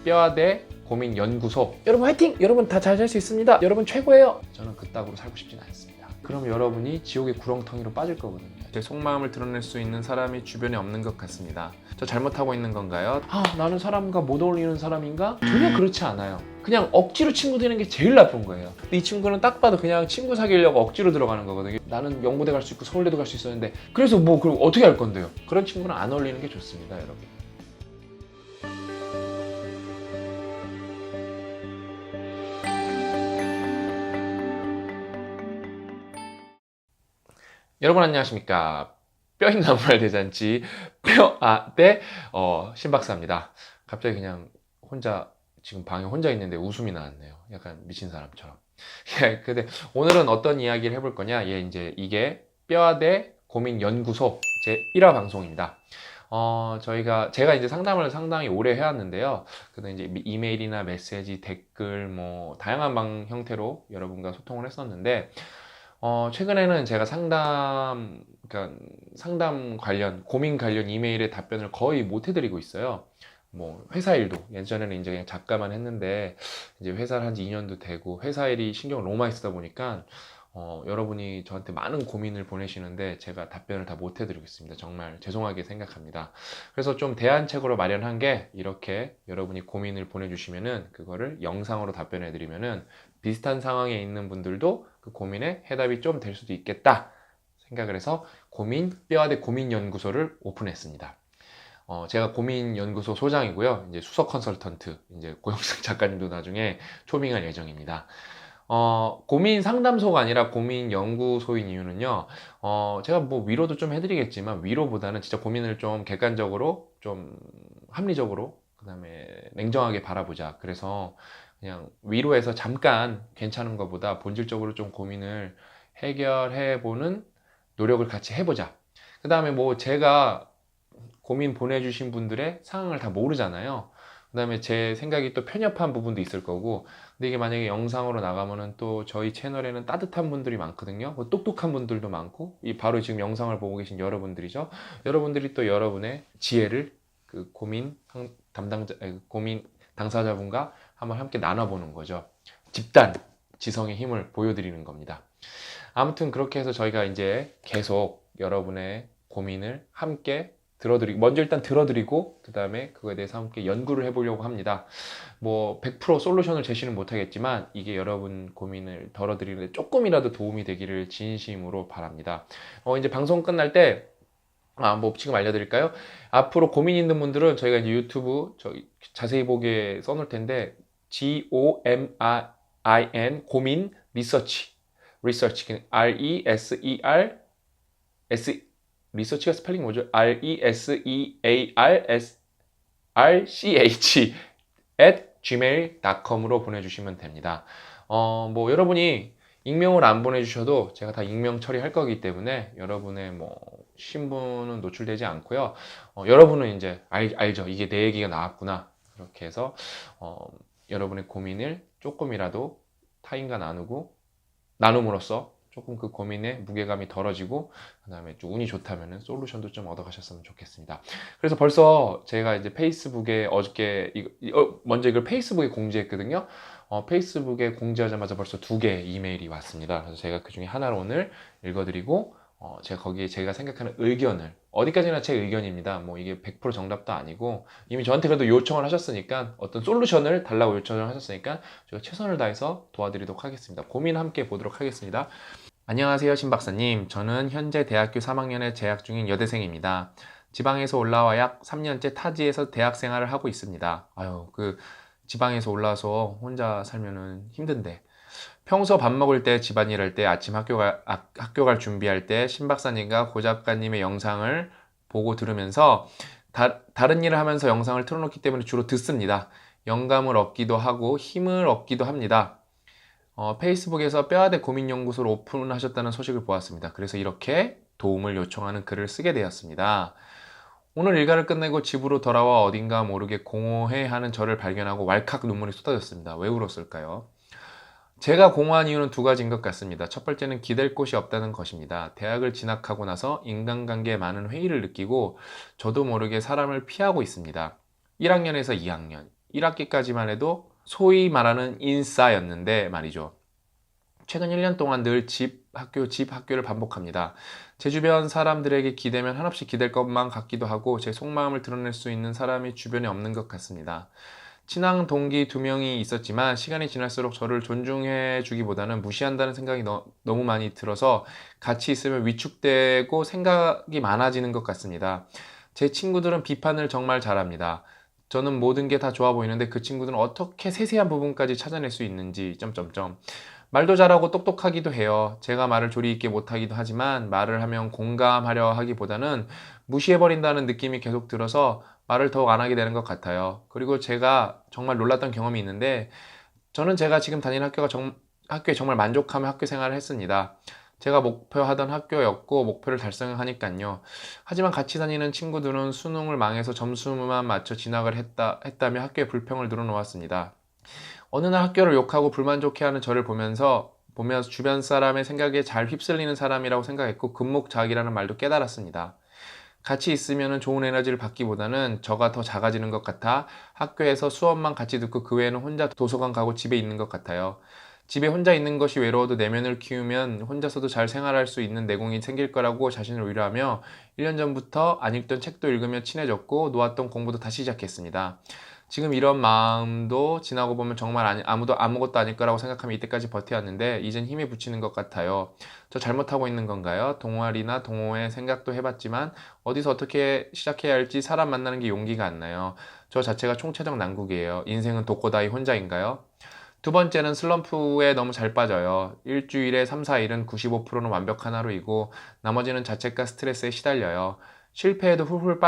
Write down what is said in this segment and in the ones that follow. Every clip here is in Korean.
뼈아대 고민연구소. 여러분 화이팅! 여러분 다 잘 살 수 있습니다. 여러분 최고예요. 저는 그따구로 살고 싶진 않습니다. 그럼 여러분이 지옥의 구렁텅이로 빠질 거거든요. 제 속마음을 드러낼 수 있는 사람이 주변에 없는 것 같습니다. 저 잘못하고 있는 건가요? 나는 사람과 못 어울리는 사람인가? 전혀 그렇지 않아요. 그냥 억지로 친구 되는 게 제일 나쁜 거예요. 근데 이 친구는 딱 봐도 그냥 친구 사귀려고 억지로 들어가는 거거든요. 나는 영고대 갈 수 있고 서울대도 갈 수 있었는데 그래서 뭐 그럼 어떻게 할 건데요? 그런 친구는 안 어울리는 게 좋습니다, 여러분. 여러분 안녕하십니까. 뼈있는 나무랄 대잔치 뼈아대 신박사입니다. 갑자기 그냥 혼자 지금 방에 혼자 있는데 웃음이 나왔네요. 약간 미친 사람처럼. 예, 근데 오늘은 어떤 이야기를 해볼 거냐? 이게 뼈아대 고민연구소 제 1화 방송입니다. 제가 이제 상담을 상당히 오래 해왔는데요. 근데 이제 이메일이나 메시지, 댓글, 뭐, 다양한 형태로 여러분과 소통을 했었는데, 최근에는 제가 그러니까 상담 관련, 고민 관련 이메일에 답변을 거의 못 해드리고 있어요. 뭐, 회사 일도, 예전에는 이제 그냥 작가만 했는데, 이제 회사를 한 지 2년도 되고, 회사 일이 신경을 너무 많이 쓰다 보니까, 여러분이 저한테 많은 고민을 보내시는데, 제가 답변을 다 못 해드리고 있습니다. 정말 죄송하게 생각합니다. 그래서 좀 대안책으로 마련한 게, 이렇게 여러분이 고민을 보내주시면은, 그거를 영상으로 답변해드리면은, 비슷한 상황에 있는 분들도 그 고민에 해답이 좀 될 수도 있겠다 생각을 해서 뼈아대 고민연구소를 오픈했습니다. 제가 고민연구소 소장이고요. 이제 수석 컨설턴트, 이제 고영상 작가님도 나중에 초빙할 예정입니다. 고민 상담소가 아니라 고민 연구소인 이유는요, 제가 뭐 위로도 좀 해드리겠지만, 위로보다는 진짜 고민을 좀 객관적으로, 좀 합리적으로, 그 다음에 냉정하게 바라보자. 그래서 그냥 위로해서 잠깐 괜찮은 것보다 본질적으로 좀 고민을 해결해보는 노력을 같이 해보자. 그 다음에 뭐 제가 고민 보내주신 분들의 상황을 다 모르잖아요. 그 다음에 제 생각이 또 편협한 부분도 있을 거고, 근데 이게 만약에 영상으로 나가면은 또 저희 채널에는 따뜻한 분들이 많거든요. 뭐 똑똑한 분들도 많고, 이 바로 지금 영상을 보고 계신 여러분들이죠. 여러분들이 또 여러분의 지혜를 그 고민 당사자분과 한번 함께 나눠보는 거죠. 집단, 지성의 힘을 보여드리는 겁니다. 아무튼 그렇게 해서 저희가 이제 계속 여러분의 고민을 함께 먼저 일단 들어드리고, 그 다음에 그거에 대해서 함께 연구를 해보려고 합니다. 뭐, 100% 솔루션을 제시는 못하겠지만, 이게 여러분 고민을 덜어드리는데 조금이라도 도움이 되기를 진심으로 바랍니다. 이제 방송 끝날 때, 뭐 지금 알려드릴까요? 앞으로 고민 있는 분들은 저희가 이제 유튜브 자세히 보기에 써놓을 텐데, GOMIN 고민 리서치 RESER 리서치가 스펠링 뭐죠? RESEARCH @gmail.com으로 보내주시면 됩니다. 뭐 여러분이 익명을 안 보내주셔도 제가 다 익명 처리할 거기 때문에 여러분의 뭐 신분은 노출되지 않고요. 여러분은 이제 알죠. 이게 내 얘기가 나왔구나. 그렇게 해서 여러분의 고민을 조금이라도 타인과 나눔으로써 조금 그 고민의 무게감이 덜어지고, 그 다음에 좀 운이 좋다면은 솔루션도 좀 얻어가셨으면 좋겠습니다. 그래서 벌써 제가 이제 페이스북에 어저께 먼저 이걸 페이스북에 공지했거든요. 페이스북에 공지하자마자 벌써 2개 이메일이 왔습니다. 그래서 제가 그 중에 하나를 오늘 읽어드리고, 제가 거기에 제가 생각하는 의견을, 어디까지나 제 의견입니다. 뭐 이게 100% 정답도 아니고, 이미 저한테 그래도 요청을 하셨으니까, 어떤 솔루션을 달라고 요청을 하셨으니까 제가 최선을 다해서 도와드리도록 하겠습니다. 고민 함께 보도록 하겠습니다. 안녕하세요, 신박사님. 저는 현재 대학교 3학년에 재학 중인 여대생입니다. 지방에서 올라와 약 3년째 타지에서 대학 생활을 하고 있습니다. 지방에서 올라와서 혼자 살면은 힘든데. 평소 밥 먹을 때, 집안일 할 때, 아침 학교 갈 준비할 때 신박사님과 고 작가님의 영상을 보고 들으면서 다른 일을 하면서 영상을 틀어놓기 때문에 주로 듣습니다. 영감을 얻기도 하고 힘을 얻기도 합니다. 페이스북에서 뼈아대 고민연구소를 오픈하셨다는 소식을 보았습니다. 그래서 이렇게 도움을 요청하는 글을 쓰게 되었습니다. 오늘 일과를 끝내고 집으로 돌아와 어딘가 모르게 공허해하는 저를 발견하고 왈칵 눈물이 쏟아졌습니다. 왜 울었을까요? 제가 공허한 이유는 2가지인 것 같습니다. 첫 번째는 기댈 곳이 없다는 것입니다. 대학을 진학하고 나서 인간관계에 많은 회의를 느끼고 저도 모르게 사람을 피하고 있습니다. 1학년에서 2학년, 1학기까지만 해도 소위 말하는 인싸였는데 말이죠. 최근 1년 동안 늘 집, 학교를 반복합니다. 제 주변 사람들에게 기대면 한없이 기댈 것만 같기도 하고 제 속마음을 드러낼 수 있는 사람이 주변에 없는 것 같습니다. 친한 동기 2명이 있었지만 시간이 지날수록 저를 존중해 주기보다는 무시한다는 생각이 너무 많이 들어서 같이 있으면 위축되고 생각이 많아지는 것 같습니다. 제 친구들은 비판을 정말 잘합니다. 저는 모든 게 다 좋아 보이는데 그 친구들은 어떻게 세세한 부분까지 찾아낼 수 있는지 점점점. 말도 잘하고 똑똑하기도 해요. 제가 말을 조리 있게 못하기도 하지만 말을 하면 공감하려 하기보다는 무시해버린다는 느낌이 계속 들어서 말을 더욱 안 하게 되는 것 같아요. 그리고 제가 정말 놀랐던 경험이 있는데 저는 제가 지금 다니는 학교에 정말 만족하며 학교 생활을 했습니다. 제가 목표하던 학교였고 목표를 달성하니까요. 하지만 같이 다니는 친구들은 수능을 망해서 점수만 맞춰 진학을 했다며 학교에 불평을 늘어놓았습니다. 어느 날 학교를 욕하고 불만족해하는 저를 보면서 주변 사람의 생각에 잘 휩쓸리는 사람이라고 생각했고 금목자학이라는 말도 깨달았습니다. 같이 있으면 좋은 에너지를 받기보다는 저가 더 작아지는 것 같아 학교에서 수업만 같이 듣고 그 외에는 혼자 도서관 가고 집에 있는 것 같아요. 집에 혼자 있는 것이 외로워도 내면을 키우면 혼자서도 잘 생활할 수 있는 내공이 생길 거라고 자신을 위로하며 1년 전부터 안 읽던 책도 읽으며 친해졌고 놓았던 공부도 다시 시작했습니다. 지금 이런 마음도 지나고 보면 정말 아무도 아무것도 아닐 거라고 생각하며 이때까지 버텨왔는데 이젠 힘이 붙이는 것 같아요. 저 잘못하고 있는 건가요? 동아리나 동호회 생각도 해봤지만 어디서 어떻게 시작해야 할지 사람 만나는 게 용기가 안 나요. 저 자체가 총체적 난국이에요. 인생은 독고다이 혼자인가요? 두 번째는 슬럼프에 너무 잘 빠져요. 일주일에 3, 4일은 95%는 완벽한 하루이고 나머지는 자책과 스트레스에 시달려요. 실패해도 훌훌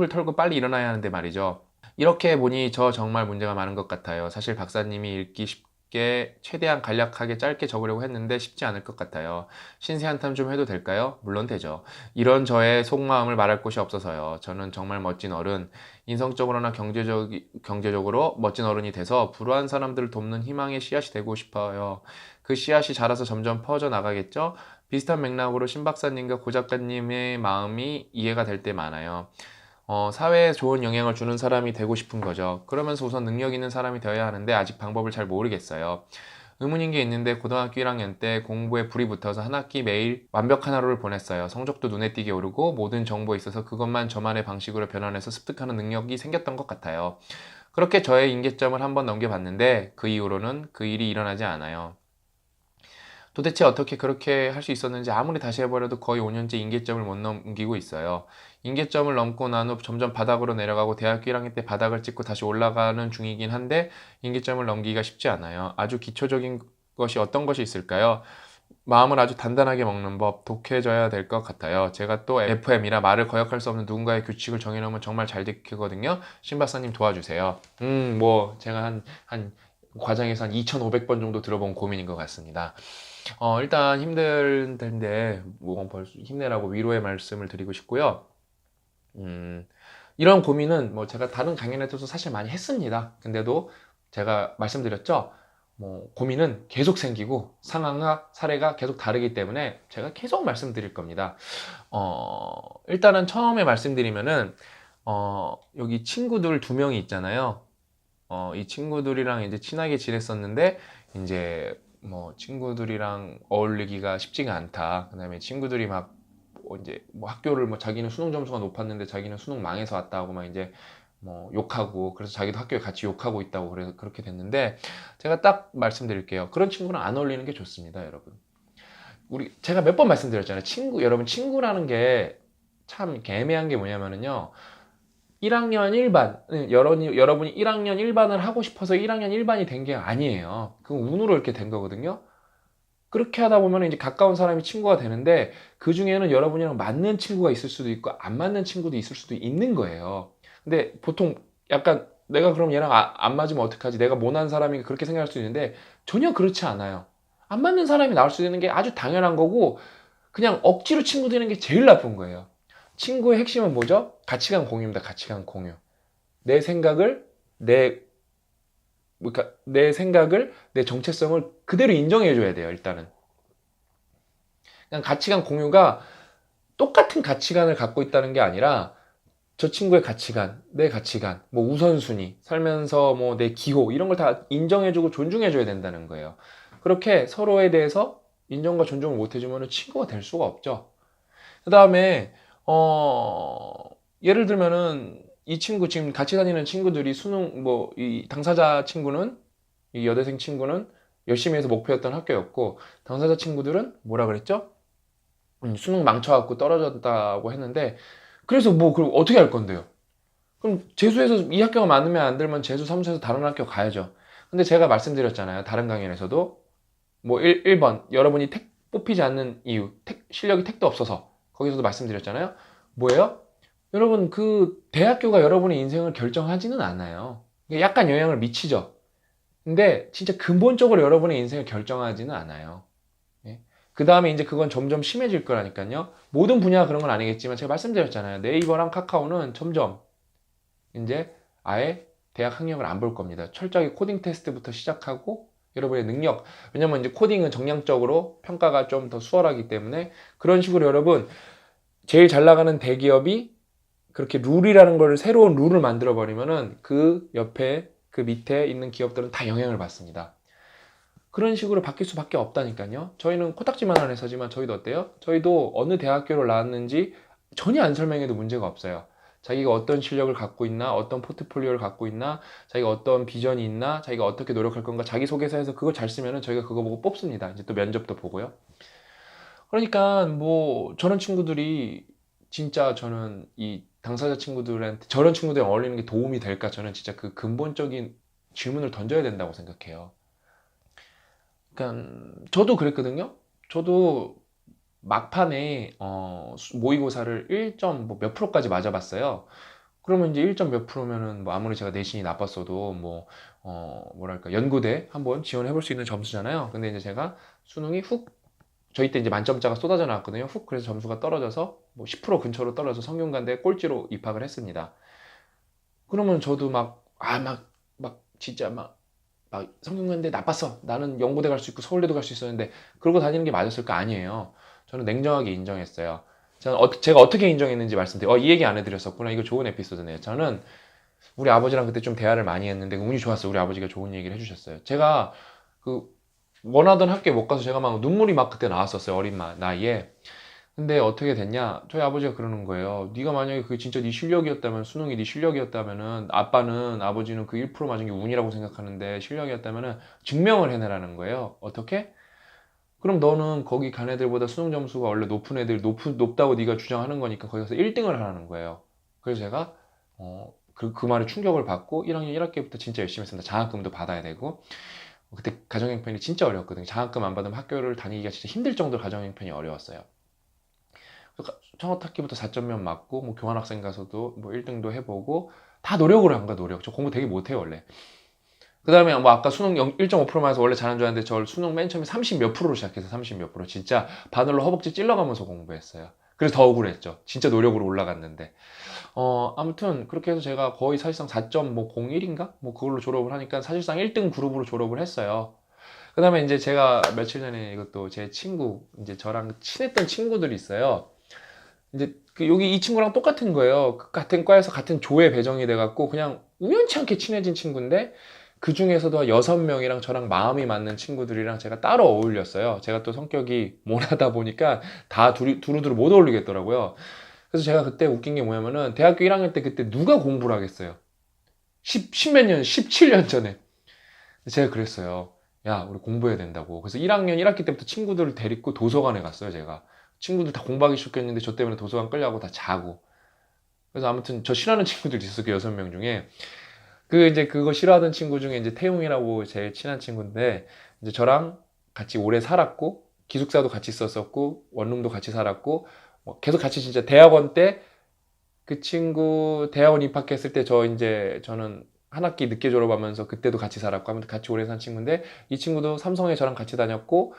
털고 빨리 일어나야 하는데 말이죠. 이렇게 보니 저 정말 문제가 많은 것 같아요. 사실 박사님이 읽기 쉽게 최대한 간략하게 짧게 적으려고 했는데 쉽지 않을 것 같아요. 신세 한탄 좀 해도 될까요? 물론 되죠. 이런 저의 속마음을 말할 곳이 없어서요. 저는 정말 멋진 어른, 인성적으로나 경제적으로 멋진 어른이 돼서 불우한 사람들을 돕는 희망의 씨앗이 되고 싶어요. 그 씨앗이 자라서 점점 퍼져 나가겠죠? 비슷한 맥락으로 신 박사님과 고 작가님의 마음이 이해가 될 때 많아요. 사회에 좋은 영향을 주는 사람이 되고 싶은 거죠. 그러면서 우선 능력 있는 사람이 되어야 하는데 아직 방법을 잘 모르겠어요. 의문인 게 있는데 고등학교 1학년 때 공부에 불이 붙어서 한 학기 매일 완벽한 하루를 보냈어요. 성적도 눈에 띄게 오르고 모든 정보에 있어서 그것만 저만의 방식으로 변환해서 습득하는 능력이 생겼던 것 같아요. 그렇게 저의 임계점을 한번 넘겨봤는데 그 이후로는 그 일이 일어나지 않아요. 도대체 어떻게 그렇게 할 수 있었는지 아무리 다시 해버려도 거의 5년째 임계점을 못 넘기고 있어요. 임계점을 넘고 난 후 점점 바닥으로 내려가고 대학교 1학년 때 바닥을 찍고 다시 올라가는 중이긴 한데 임계점을 넘기기가 쉽지 않아요. 아주 기초적인 것이 어떤 것이 있을까요? 마음을 아주 단단하게 먹는 법, 독해져야 될 것 같아요. 제가 또 FM이라 말을 거역할 수 없는 누군가의 규칙을 정해놓으면 정말 잘 지키거든요. 신 박사님 도와주세요. 제가 한 과정에서 한 2,500번 정도 들어본 고민인 것 같습니다. 일단 힘들 텐데, 힘내라고 위로의 말씀을 드리고 싶고요. 이런 고민은 제가 다른 강연에서도 사실 많이 했습니다. 근데도 제가 말씀드렸죠. 고민은 계속 생기고 상황과 사례가 계속 다르기 때문에 제가 계속 말씀드릴 겁니다. 일단은 처음에 말씀드리면은, 여기 친구들 2명이 있잖아요. 이 친구들이랑 이제 친하게 지냈었는데, 이제 친구들이랑 어울리기가 쉽지가 않다. 그 다음에 친구들이 막 이제 학교를 자기는 수능 점수가 높았는데 자기는 수능 망해서 왔다고 막 이제 욕하고 그래서 자기도 학교에 같이 욕하고 있다고 그래서 그렇게 됐는데 제가 딱 말씀드릴게요. 그런 친구랑 안 어울리는 게 좋습니다, 여러분. 제가 몇 번 말씀드렸잖아요. 여러분 친구라는 게 참 애매한 게 뭐냐면은요. 1학년 1반, 여러분이 1학년 1반을 하고 싶어서 1학년 1반이 된 게 아니에요. 그건 운으로 이렇게 된 거거든요. 그렇게 하다 보면 이제 가까운 사람이 친구가 되는데 그 중에는 여러분이랑 맞는 친구가 있을 수도 있고 안 맞는 친구도 있을 수도 있는 거예요. 근데 보통 약간 내가 그럼 얘랑 안 맞으면 어떡하지? 내가 모난 사람이 그렇게 생각할 수 있는데 전혀 그렇지 않아요. 안 맞는 사람이 나올 수 있는 게 아주 당연한 거고 그냥 억지로 친구 되는 게 제일 나쁜 거예요. 친구의 핵심은 뭐죠? 가치관 공유입니다. 가치관 공유. 내 생각을 내 생각을, 내 정체성을 그대로 인정해 줘야 돼요, 일단은. 그냥 가치관 공유가 똑같은 가치관을 갖고 있다는 게 아니라 저 친구의 가치관, 내 가치관, 뭐 우선순위, 살면서 뭐 내 기호 이런 걸 다 인정해주고 존중해줘야 된다는 거예요. 그렇게 서로에 대해서 인정과 존중을 못 해주면 친구가 될 수가 없죠. 그 다음에 예를 들면은 이 친구 지금 같이 다니는 친구들이 수능 뭐 이 당사자 친구는 이 여대생 친구는 열심히 해서 목표였던 학교였고 당사자 친구들은 뭐라 그랬죠? 수능 망쳐갖고 떨어졌다고 했는데 그래서 뭐 그럼 어떻게 할 건데요? 그럼 재수해서 이 학교가 맞으면 안 들면 재수 삼수해서 다른 학교 가야죠. 근데 제가 말씀드렸잖아요. 다른 강연에서도 뭐 1번 여러분이 뽑히지 않는 이유 실력이 택도 없어서 거기서도 말씀드렸잖아요. 뭐예요? 여러분 그 대학교가 여러분의 인생을 결정하지는 않아요. 약간 영향을 미치죠. 근데 진짜 근본적으로 여러분의 인생을 결정하지는 않아요. 예? 그 다음에 이제 그건 점점 심해질 거라니까요. 모든 분야가 그런 건 아니겠지만 제가 말씀드렸잖아요. 네이버랑 카카오는 점점 이제 아예 대학 학력을 안 볼 겁니다. 철저하게 코딩 테스트부터 시작하고 여러분의 능력, 왜냐면 이제 코딩은 정량적으로 평가가 좀 더 수월하기 때문에 그런 식으로 여러분 제일 잘 나가는 대기업이 그렇게 룰이라는 걸 새로운 룰을 만들어 버리면은 그 옆에 그 밑에 있는 기업들은 다 영향을 받습니다. 그런 식으로 바뀔 수밖에 없다니까요. 저희는 코딱지만한 회사지만 저희도 어때요? 저희도 어느 대학교를 나왔는지 전혀 안 설명해도 문제가 없어요. 자기가 어떤 실력을 갖고 있나, 어떤 포트폴리오를 갖고 있나, 자기가 어떤 비전이 있나, 자기가 어떻게 노력할 건가, 자기소개서에서 그걸 잘 쓰면은 저희가 그거 보고 뽑습니다. 이제 또 면접도 보고요. 그러니까 뭐 저런 친구들이 진짜 저는 이 당사자 친구들한테 저런 친구들이랑 어울리는 게 도움이 될까? 저는 진짜 그 근본적인 질문을 던져야 된다고 생각해요. 그러니까 저도 그랬거든요. 저도 막판에 모의고사를 1점 뭐 몇 프로까지 맞아봤어요. 그러면 이제 1점 몇 프로면은 뭐 아무리 제가 내신이 나빴어도 뭐 뭐랄까 연고대 한번 지원해 볼 수 있는 점수잖아요. 근데 이제 제가 수능이 훅 저희 때 이제 만점자가 쏟아져 나왔거든요. 훅 그래서 점수가 떨어져서 뭐 10% 근처로 떨어져서 성균관대 꼴찌로 입학을 했습니다. 그러면 저도 막 진짜 막 성균관대 나빴어. 나는 연고대 갈 수 있고 서울대도 갈 수 있었는데 그러고 다니는 게 맞았을까? 아니에요. 저는 냉정하게 인정했어요. 저는 제가 어떻게 인정했는지 말씀드려요. 이 얘기 안 해드렸었구나. 이거 좋은 에피소드네요. 저는 우리 아버지랑 그때 좀 대화를 많이 했는데 운이 좋았어요. 우리 아버지가 좋은 얘기를 해주셨어요. 제가 그 원하던 학교에 못 가서 제가 막 눈물이 막 그때 나왔었어요. 어린 나이에. 근데 어떻게 됐냐? 저희 아버지가 그러는 거예요. 네가 만약에 그게 진짜 네 실력이었다면 수능이 네 실력이었다면은 아버지는 그 1% 맞은 게 운이라고 생각하는데 실력이었다면은 증명을 해내라는 거예요. 어떻게? 그럼 너는 거기 간 애들보다 수능 점수가 원래 높은 애들 높다고 네가 주장하는 거니까 거기 가서 1등을 하라는 거예요. 그래서 제가 그 말에 충격을 받고 1학년 1학기부터 진짜 열심히 했습니다. 장학금도 받아야 되고 그때 가정형편이 진짜 어려웠거든요. 장학금 안 받으면 학교를 다니기가 진짜 힘들 정도로 가정형편이 어려웠어요. 첫 학기부터 4점면 맞고 뭐 교환학생 가서도 뭐 1등도 해보고 다 노력으로 한 거야. 노력. 저 공부 되게 못해요 원래. 그 다음에 뭐 아까 수능 1.5%만 해서 원래 잘하는 줄 알았는데 저 수능 맨 처음에 30 몇 프로로 시작해서 30 몇 프로 진짜 바늘로 허벅지 찔러가면서 공부했어요. 그래서 더 억울했죠. 진짜 노력으로 올라갔는데. 아무튼 그렇게 해서 제가 거의 사실상 4.01인가? 뭐 그걸로 졸업을 하니까 사실상 1등 그룹으로 졸업을 했어요. 그 다음에 이제 제가 며칠 전에 이것도 제 친구, 이제 저랑 친했던 친구들이 있어요. 이제 여기 이 친구랑 똑같은 거예요. 같은 과에서 같은 조에 배정이 돼갖고 그냥 우연치 않게 친해진 친구인데 그 중에서도 6명이랑 저랑 마음이 맞는 친구들이랑 제가 따로 어울렸어요. 제가 또 성격이 모나다 보니까 다 두루두루 못 어울리겠더라고요. 그래서 제가 그때 웃긴 게 뭐냐면은 대학교 1학년 때 그때 누가 공부를 하겠어요? 10몇 년, 17년 전에. 제가 그랬어요. 야, 우리 공부해야 된다고. 그래서 1학년 1학기 때부터 친구들을 데리고 도서관에 갔어요, 제가. 친구들 다 공부하기 시작했는데 저 때문에 도서관 끌려가고 다 자고. 그래서 아무튼 저 싫어하는 친구들이 있었어요, 그 6명 중에. 이제 그거 싫어하던 친구 중에 이제 태용이라고 제일 친한 친구인데, 이제 저랑 같이 오래 살았고, 기숙사도 같이 썼었고, 원룸도 같이 살았고, 뭐 계속 같이 진짜 대학원 때 그 친구 대학원 입학했을 때 저는 한 학기 늦게 졸업하면서 그때도 같이 살았고 하면 같이 오래 산 친구인데 이 친구도 삼성에 저랑 같이 다녔고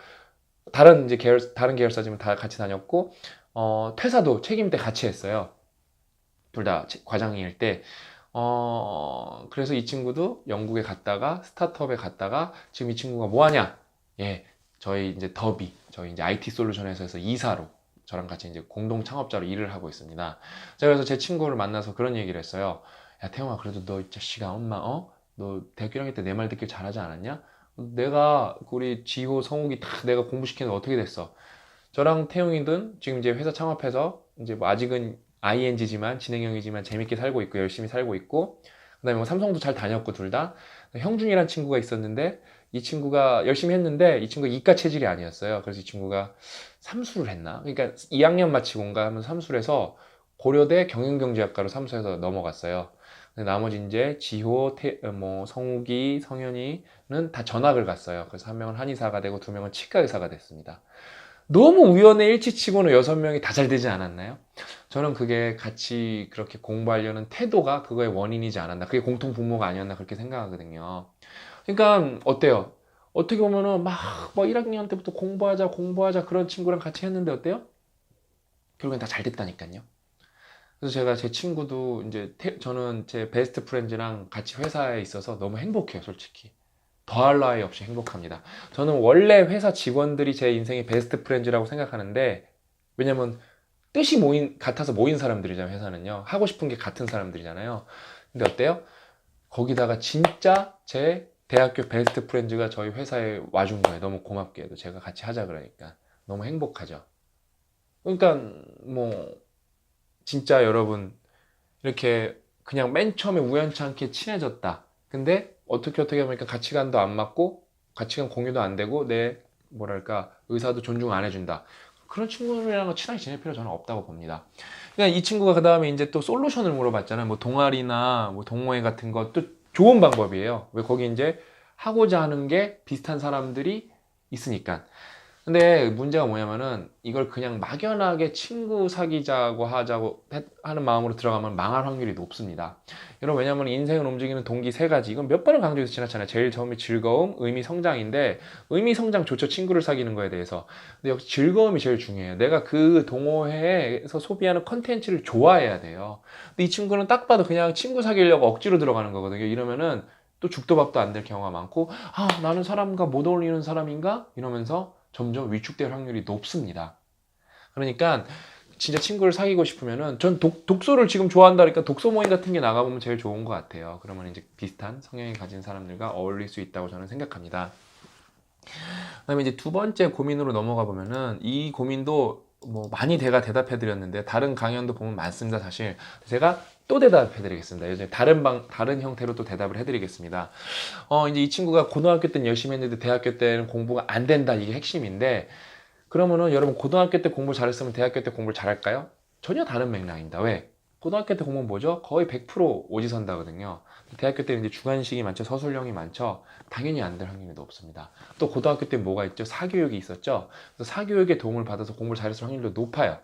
다른 계열사지만 다 같이 다녔고 퇴사도 책임 때 같이 했어요. 둘 다 과장일 때. 그래서 이 친구도 영국에 갔다가 스타트업에 갔다가 지금 이 친구가 뭐 하냐? 예, 저희 이제 IT 솔루션에서 해서 이사로 저랑 같이 이제 공동 창업자로 일을 하고 있습니다. 제가 그래서 제 친구를 만나서 그런 얘기를 했어요. 야, 태용아, 그래도 너 이 자식아, 엄마, 너 대학교 1학년 때 내 말 듣길 잘하지 않았냐? 내가 우리 지호, 성욱이 다 내가 공부시키는 어떻게 됐어? 저랑 태용이든 지금 이제 회사 창업해서 이제 뭐 아직은 ING지만 진행형이지만 재밌게 살고 있고 열심히 살고 있고, 그다음에 뭐 삼성도 잘 다녔고 둘 다. 형준이란 친구가 있었는데 이 친구가 열심히 했는데 이 친구가 이과 체질이 아니었어요. 그래서 이 친구가 삼수를 했나? 그러니까 2학년 마치고인가 하면 삼수를 해서 고려대 경영경제학과로 삼수해서 넘어갔어요. 근데 나머지 이제 지호, 뭐 성욱이, 성현이는 다 전학을 갔어요. 그래서 한 명은 한의사가 되고 두 명은 치과 의사가 됐습니다. 너무 우연의 일치치고는 6명이 다 잘 되지 않았나요? 저는 그게 같이 그렇게 공부하려는 태도가 그거의 원인이지 않았나. 그게 공통 분모가 아니었나 그렇게 생각하거든요. 그러니까 어때요? 어떻게 보면은 막 1학년 때부터 공부하자 그런 친구랑 같이 했는데 어때요? 결국엔 다 잘 됐다니까요. 그래서 제가 제 친구도 이제 저는 제 베스트 프렌즈랑 같이 회사에 있어서 너무 행복해요, 솔직히. 더할 나위 없이 행복합니다. 저는 원래 회사 직원들이 제 인생의 베스트 프렌즈라고 생각하는데, 왜냐면 뜻이 같아서 모인 사람들이잖아요, 회사는요. 하고 싶은 게 같은 사람들이잖아요. 근데 어때요? 거기다가 진짜 제 대학교 베스트 프렌즈가 저희 회사에 와준 거예요. 너무 고맙게도 제가 같이 하자 그러니까. 너무 행복하죠. 그러니까 뭐 진짜 여러분, 이렇게 그냥 맨 처음에 우연찮게 친해졌다. 근데 어떻게 보니까 가치관도 안 맞고 가치관 공유도 안 되고 내 뭐랄까 의사도 존중 안 해준다. 그런 친구들이랑 친하게 지낼 필요 저는 없다고 봅니다. 그냥 이 친구가 그 다음에 이제 또 솔루션을 물어봤잖아요. 뭐 동아리나 뭐 동호회 같은 것도 좋은 방법이에요. 왜 거기 이제 하고자 하는 게 비슷한 사람들이 있으니까. 근데 문제가 뭐냐면은 이걸 그냥 막연하게 친구 사귀자고 하는 마음으로 들어가면 망할 확률이 높습니다. 여러분, 왜냐면 인생을 움직이는 동기 세 가지. 이건 몇 번을 강조해서 지났잖아요. 제일 처음에 즐거움, 의미, 성장인데, 의미, 성장 좋죠. 친구를 사귀는 거에 대해서. 근데 역시 즐거움이 제일 중요해요. 내가 그 동호회에서 소비하는 컨텐츠를 좋아해야 돼요. 근데 이 친구는 딱 봐도 그냥 친구 사귀려고 억지로 들어가는 거거든요. 이러면은 또 죽도 밥도 안 될 경우가 많고, 나는 사람과 못 어울리는 사람인가? 이러면서 점점 위축될 확률이 높습니다. 그러니까 진짜 친구를 사귀고 싶으면은 전 독서를 지금 좋아한다니까 독서 모임 같은 게 나가보면 제일 좋은 것 같아요. 그러면 이제 비슷한 성향이 가진 사람들과 어울릴 수 있다고 저는 생각합니다. 그다음에 이제 두 번째 고민으로 넘어가 보면은 이 고민도 뭐 많이 제가 대답해 드렸는데 다른 강연도 보면 많습니다. 사실 제가 또 대답해 드리겠습니다. 요즘 다른 형태로 또 대답을 해 드리겠습니다. 이제 이 친구가 고등학교 때는 열심히 했는데 대학교 때는 공부가 안 된다. 이게 핵심인데, 그러면은 여러분 고등학교 때 공부 잘했으면 대학교 때 공부를 잘할까요? 전혀 다른 맥락입니다. 왜? 고등학교 때 공부는 뭐죠? 거의 100% 오지선다거든요. 대학교 때는 이제 주관식이 많죠. 서술형이 많죠. 당연히 안 될 확률이 높습니다. 또 고등학교 때 뭐가 있죠? 사교육이 있었죠. 그래서 사교육의 도움을 받아서 공부를 잘했을 확률도 높아요.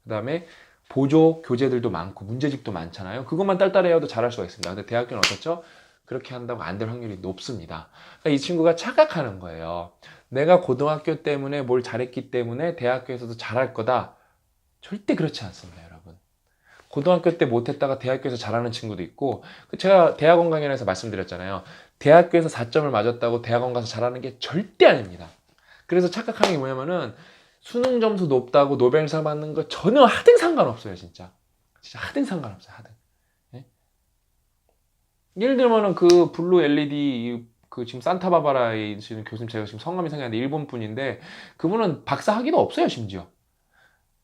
그 다음에 보조 교재들도 많고 문제집도 많잖아요. 그것만 딸딸해도 잘할 수가 있습니다. 근데 대학교는 어떻죠? 그렇게 한다고 안 될 확률이 높습니다. 그러니까 이 친구가 착각하는 거예요. 내가 고등학교 때문에 뭘 잘했기 때문에 대학교에서도 잘할 거다. 절대 그렇지 않습니다, 여러분. 고등학교 때 못했다가 대학교에서 잘하는 친구도 있고, 제가 대학원 강연에서 말씀드렸잖아요. 대학교에서 4점을 맞았다고 대학원 가서 잘하는 게 절대 아닙니다. 그래서 착각하는 게 뭐냐면은 수능 점수 높다고 노벨상 받는 거 전혀 하등 상관없어요, 진짜. 진짜 하등 상관없어요, 하등. 예? 예를 들면은 그 블루 LED 그 지금 산타바바라에 있는 교수님, 제가 지금 성함이 생각나는데 일본 분인데 그분은 박사 학위도 없어요, 심지어.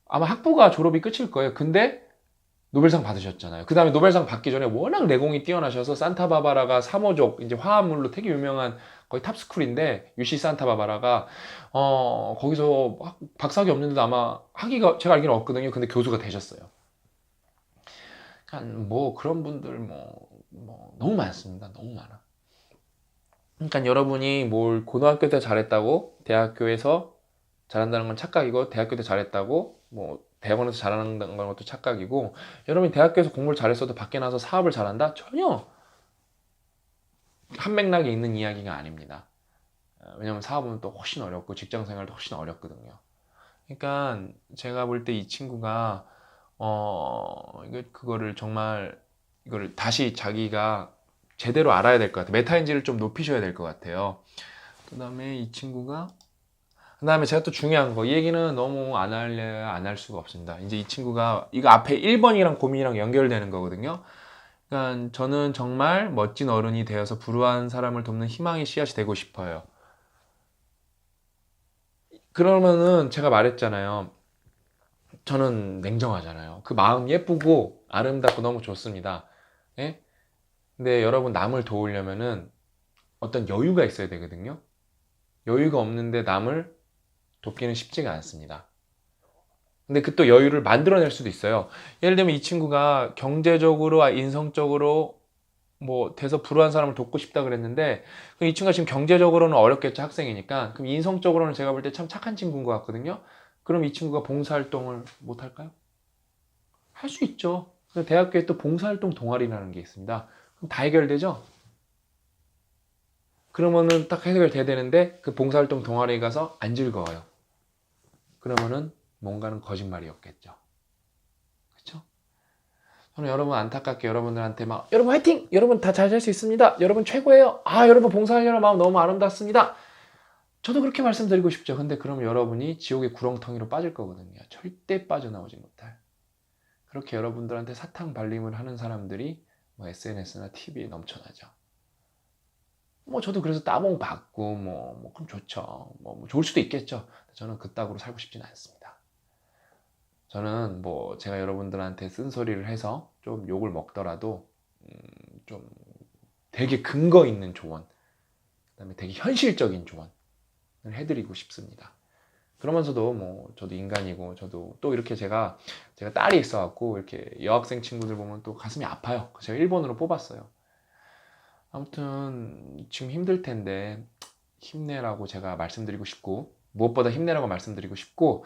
아마 학부가 졸업이 끝일 거예요. 근데 노벨상 받으셨잖아요. 그 다음에 노벨상 받기 전에 워낙 내공이 뛰어나셔서 산타바바라가 3호족, 이제 화합물로 되게 유명한 거의 탑스쿨인데, UC 산타바바라가, 거기서 박사학위 없는데도 아마 학위가 제가 알기로는 없거든요. 근데 교수가 되셨어요. 그러니까 뭐 그런 분들 너무 많습니다. 너무 많아. 그러니까 여러분이 뭘 고등학교 때 잘했다고 대학교에서 잘한다는 건 착각이고, 대학교 때 잘했다고 뭐 대학원에서 잘하는 것도 착각이고, 여러분이 대학교에서 공부를 잘했어도 밖에 나서 사업을 잘한다? 전혀 한 맥락에 있는 이야기가 아닙니다. 왜냐면 사업은 또 훨씬 어렵고 직장 생활도 훨씬 어렵거든요. 그러니까 제가 볼 때 이 친구가 그거를 정말 이거를 다시 자기가 제대로 알아야 될 것 같아요. 메타인지를 좀 높이셔야 될 것 같아요. 그 다음에 이 친구가 그 다음에 제가 또 중요한 거, 이 얘기는 너무 안 할래야 안 할 수가 없습니다. 이제 이 친구가, 이거 앞에 1번이랑 고민이랑 연결되는 거거든요. 그러니까 저는 정말 멋진 어른이 되어서 불우한 사람을 돕는 희망의 씨앗이 되고 싶어요. 그러면은 제가 말했잖아요. 저는 냉정하잖아요. 그 마음 예쁘고 아름답고 너무 좋습니다. 예? 근데 여러분 남을 도우려면은 어떤 여유가 있어야 되거든요. 여유가 없는데 남을 돕기는 쉽지가 않습니다. 근데 그 또 여유를 만들어낼 수도 있어요. 예를 들면 이 친구가 경제적으로, 인성적으로 뭐 돼서 불우한 사람을 돕고 싶다 그랬는데 그럼 이 친구가 지금 경제적으로는 어렵겠죠, 학생이니까. 그럼 인성적으로는 제가 볼 때 참 착한 친구인 것 같거든요. 그럼 이 친구가 봉사활동을 못 할까요? 할 수 있죠. 근데 대학교에 또 봉사활동 동아리라는 게 있습니다. 그럼 다 해결되죠? 그러면은 딱 해결돼야 되는데 그 봉사활동 동아리에 가서 안 즐거워요. 그러면은 뭔가는 거짓말이었겠죠. 그렇죠? 저는 여러분 안타깝게 여러분들한테 막 여러분 화이팅! 여러분 다 잘 살 수 있습니다. 여러분 최고예요. 아 여러분 봉사하려는 마음 너무 아름답습니다. 저도 그렇게 말씀드리고 싶죠. 근데 그럼 여러분이 지옥의 구렁텅이로 빠질 거거든요. 절대 빠져나오지 못할. 그렇게 여러분들한테 사탕 발림을 하는 사람들이 뭐 SNS나 TV에 넘쳐나죠. 뭐 저도 그래서 따봉 받고 뭐 그럼 좋죠. 뭐 좋을 수도 있겠죠. 저는 그따구로 살고 싶지는 않습니다. 저는 뭐 제가 여러분들한테 쓴소리를 해서 좀 욕을 먹더라도 좀 되게 근거 있는 조언, 그다음에 되게 현실적인 조언을 해드리고 싶습니다. 그러면서도 뭐 저도 인간이고 저도 또 이렇게 제가 딸이 있어갖고 이렇게 여학생 친구들 보면 또 가슴이 아파요. 제가 일본으로 뽑았어요. 아무튼 지금 힘들 텐데 힘내라고 제가 말씀드리고 싶고 무엇보다 힘내라고 말씀드리고 싶고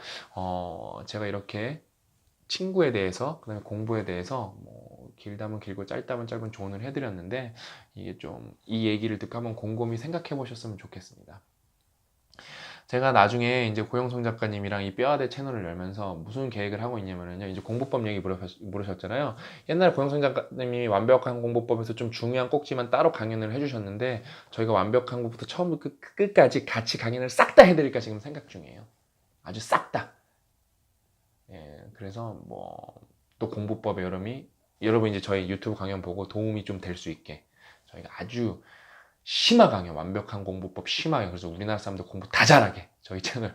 제가 이렇게 친구에 대해서 그다음에 공부에 대해서 뭐 길다면 길고 짧다면 짧은 조언을 해드렸는데 이게 좀 이 얘기를 듣고 한번 곰곰이 생각해 보셨으면 좋겠습니다. 제가 나중에 이제 고영성 작가님이랑 이 뼈아대 채널을 열면서 무슨 계획을 하고 있냐면요. 이제 공부법 얘기 물으셨잖아요. 옛날에 고영성 작가님이 완벽한 공부법에서 좀 중요한 꼭지만 따로 강연을 해주셨는데 저희가 완벽한 공부부터 처음부터 끝까지 같이 강연을 싹 다 해드릴까 지금 생각 중이에요. 아주 싹 다. 예, 그래서 뭐 또 공부법에 여러분 이제 저희 유튜브 강연 보고 도움이 좀 될 수 있게 저희가 아주 심화 강연, 완벽한 공부법 심화에 그래서 우리나라 사람들 공부 다 잘하게 저희 채널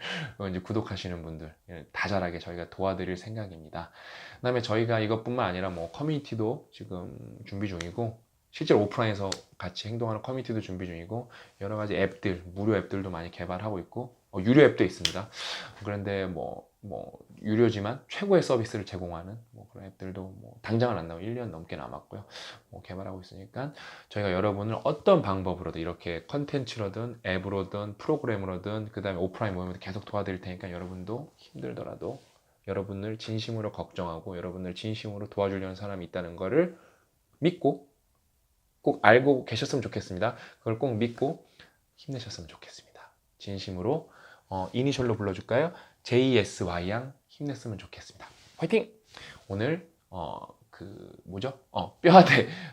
이제 구독하시는 분들 다 잘하게 저희가 도와드릴 생각입니다. 그다음에 저희가 이것뿐만 아니라 뭐 커뮤니티도 지금 준비 중이고 실제로 오프라인에서 같이 행동하는 커뮤니티도 준비 중이고 여러 가지 앱들, 무료 앱들도 많이 개발하고 있고 유료 앱도 있습니다. 그런데 뭐 유료지만 최고의 서비스를 제공하는 뭐 그런 앱들도 뭐 당장은 안 나오고 1년 넘게 남았고요. 뭐 개발하고 있으니까 저희가 여러분을 어떤 방법으로든 이렇게 컨텐츠로든 앱으로든 프로그램으로든 그 다음에 오프라인 모임으로 계속 도와드릴 테니까 여러분도 힘들더라도 여러분을 진심으로 걱정하고 여러분을 진심으로 도와주려는 사람이 있다는 것을 믿고 꼭 알고 계셨으면 좋겠습니다. 그걸 꼭 믿고 힘내셨으면 좋겠습니다. 진심으로 이니셜로 불러줄까요? JSY 양 힘냈으면 좋겠습니다. 화이팅! 오늘 뭐죠?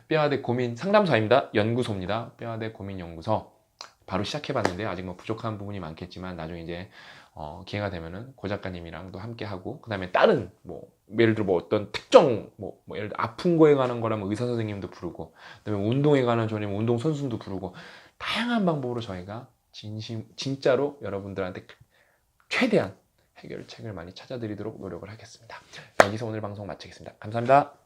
뼈아대 고민 상담소입니다. 연구소입니다. 뼈아대 고민 연구소 바로 시작해봤는데 아직 뭐 부족한 부분이 많겠지만 나중에 이제 기회가 되면은 고 작가님이랑도 함께 하고 그 다음에 다른 뭐 예를 들어 뭐 어떤 특정 뭐 예를 들어 아픈 거에 관한 거라면 의사 선생님도 부르고 그다음에 운동에 관한 조언이면 운동 선수도 부르고 다양한 방법으로 저희가 진짜로 여러분들한테 최대한 해결책을 많이 찾아드리도록 노력을 하겠습니다. 여기서 오늘 방송 마치겠습니다. 감사합니다.